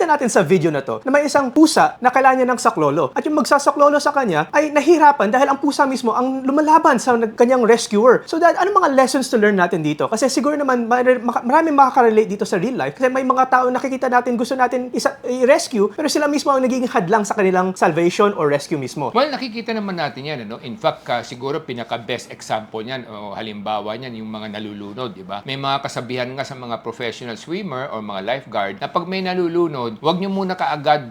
Makikita natin sa video na to na may isang pusa na kailangan niya ng saklolo. At yung magsasaklolo sa kanya ay nahihirapan dahil ang pusa mismo ang lumalaban sa kanyang rescuer. So dad, ano mga lessons to learn natin dito? Kasi siguro naman maraming makaka-relate dito sa real life. Kasi may mga tao nakikita natin gusto natin i-rescue pero sila mismo ang nagiging hadlang sa kanilang salvation or rescue mismo. Well, nakikita naman natin yan. Ano? In fact, siguro pinaka-best example niyan o halimbawa niyan yung mga nalulunod, di ba? May mga kasabihan nga sa mga professional swimmer or mga lifeguard na pag may nalulunod, huwag niyo muna kaagad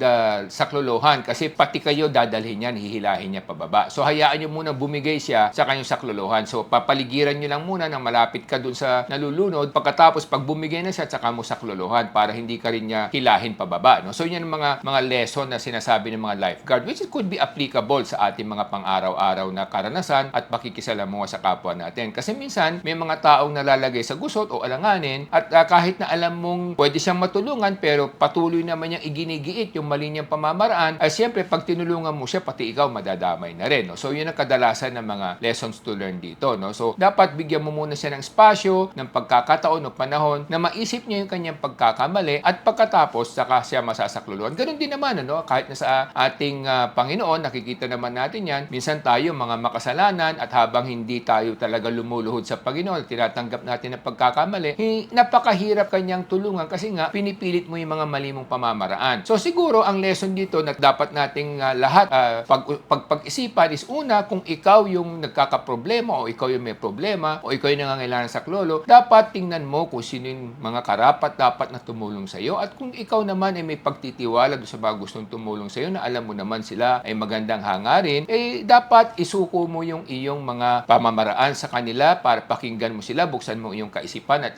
saklolohan kasi pati kayo dadalhin yan, hihilahin niya pababa. So hayaan niyo muna bumigay siya sa kanyang saklolohan. So papaligiran niyo lang muna nang malapit ka dun sa nalulunod. Pagkatapos pag bumigay na siya, saka mo saklolohan para hindi ka rin niya hilahin pababa. No? So yan ang mga lesson na sinasabi ng mga lifeguard which could be applicable sa ating mga pang-araw-araw na karanasan at pakikisalamuha sa kapwa natin. Kasi minsan may mga taong nalalagay sa gusot o alanganin at kahit na alam mong pwede siyang matulungan pero patuloy naman niyang iginigiit yung mali niyang pamamaraan, ay siyempre pag tinulungan mo siya, pati ikaw madadamay na rin. No? So yun ang kadalasan ng mga lessons to learn dito. No? So dapat bigyan mo muna siya ng espasyo, ng pagkakataon o panahon na maisip niya yung kanyang pagkakamali at pagkatapos saka siya masasakluluhan. Ganun din naman, ano? Kahit na sa ating Panginoon, nakikita naman natin yan. Minsan tayo mga makasalanan at habang hindi tayo talaga lumuluhod sa Panginoon, tinatanggap natin ang pagkakamali, napakahirap kanyang tulungan kasi nga pinipilit mo yung mga mali mong pamamaraan. So siguro ang lesson dito na dapat nating lahat pag-isipan is una, kung ikaw yung nagkakaproblema o ikaw yung may problema o ikaw yung nangangailangan sa klolo, dapat tingnan mo kung sino yung mga karapat dapat na tumulong sa iyo at kung ikaw naman ay may pagtitiwala doon sa mga gustong tumulong sa iyo na alam mo naman sila ay magandang hangarin, dapat isuko mo yung iyong mga pamamaraan sa kanila para pakinggan mo sila, buksan mo iyong kaisipan at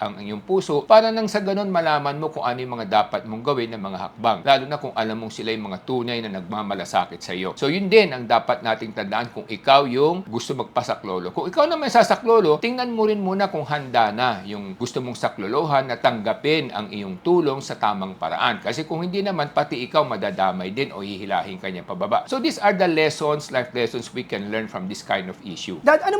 ang iyong puso para nang sa ganun malaman mo kung ano yung mga dapat mong gawin ng mga hakbang. Lalo na kung alam mong sila yung mga tunay na nagmamalasakit sa iyo. So yun din ang dapat nating tandaan kung ikaw yung gusto magpasaklolo. Kung ikaw naman sasaklolo, tingnan mo rin muna kung handa na yung gusto mong saklolohan na tanggapin ang iyong tulong sa tamang paraan. Kasi kung hindi naman, pati ikaw madadamay din o hihilahin kanya pababa. So these are the lessons, life lessons we can learn from this kind of issue. Dad, ano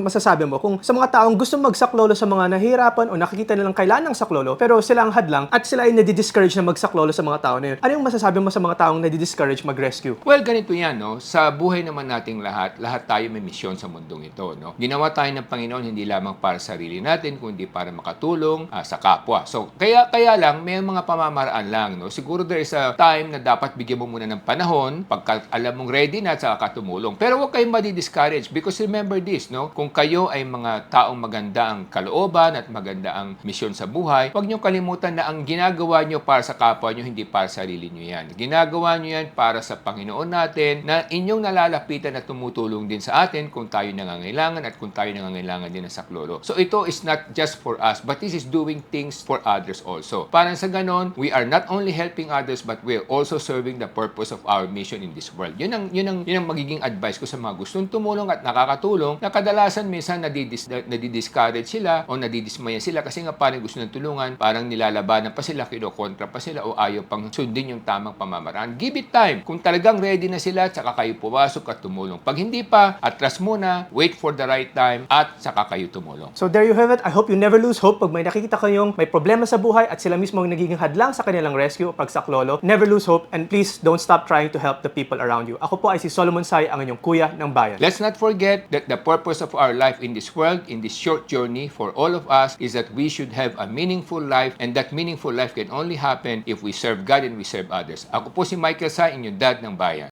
masasabi mo kung sa mga taong gusto magsaklolo sa mga nahihirapan o nakikita nilang kailangan ng saklolo pero sila ang hadlang at sila ay nadi-discourage na magsaklolo sa mga tao na yun? Ano yung masasabi mo sa mga taong nadi-discourage mag-rescue? Well, ganito yan, no? Sa buhay naman nating lahat tayo may misyon sa mundong ito, no? Ginawa tayo ng Panginoon hindi lamang para sa sarili natin, kundi para makatulong sa kapwa. So, kaya lang, may mga pamamaraan lang, no? Siguro there is a time na dapat bigyan mo muna ng panahon, pagka alam mong ready na, saka ka tumulong. Pero huwag kayong madi-discourage because remember this, no? Kung kayo ay mga taong maganda ang kalooban at maganda ang misyon sa buhay, huwag niyong kalimutan na ang ginagawa niyo para sa kapwa niyo, hindi para sa sarili niyo yan. Ginagawa niyo yan para sa Panginoon natin na inyong nalalapitan at tumutulong din sa atin kung tayo nangangailangan at kung tayo nangangailangan din ng saklolo. So ito is not just for us, but this is doing things for others also. Parang sa ganon, we are not only helping others, but we are also serving the purpose of our mission in this world. Yun ang magiging advice ko sa mga gustong tumulong at nakakatulong na kadalasan minsan nadidiscourage sila o nadidismaya sila kasi nga parang gusto ng tulungan, parang nilalabanan pa sila, kinokontra pa sila o ayaw pang sundin yung tamang pamamaraan. Give it time. Kung talagang ready na sila, tsaka kayo pumasok at tumulong. Pag hindi pa, atras muna, wait for the right time at saka kayo tumulong. So there you have it. I hope you never lose hope pag may nakikita kayong may problema sa buhay at sila mismo ang nagiging hadlang sa kanilang rescue o pagsaklolo. Never lose hope and please don't stop trying to help the people around you. Ako po ay si Solomon Sai, ang inyong kuya ng bayan. Let's not forget that the purpose of our life in this world, in this short journey for all of us, is that we should have a meaningful life and that meaningful life can only happen if we serve God and we serve others. Ako po si Michael Sai, inyong dad ng bayan.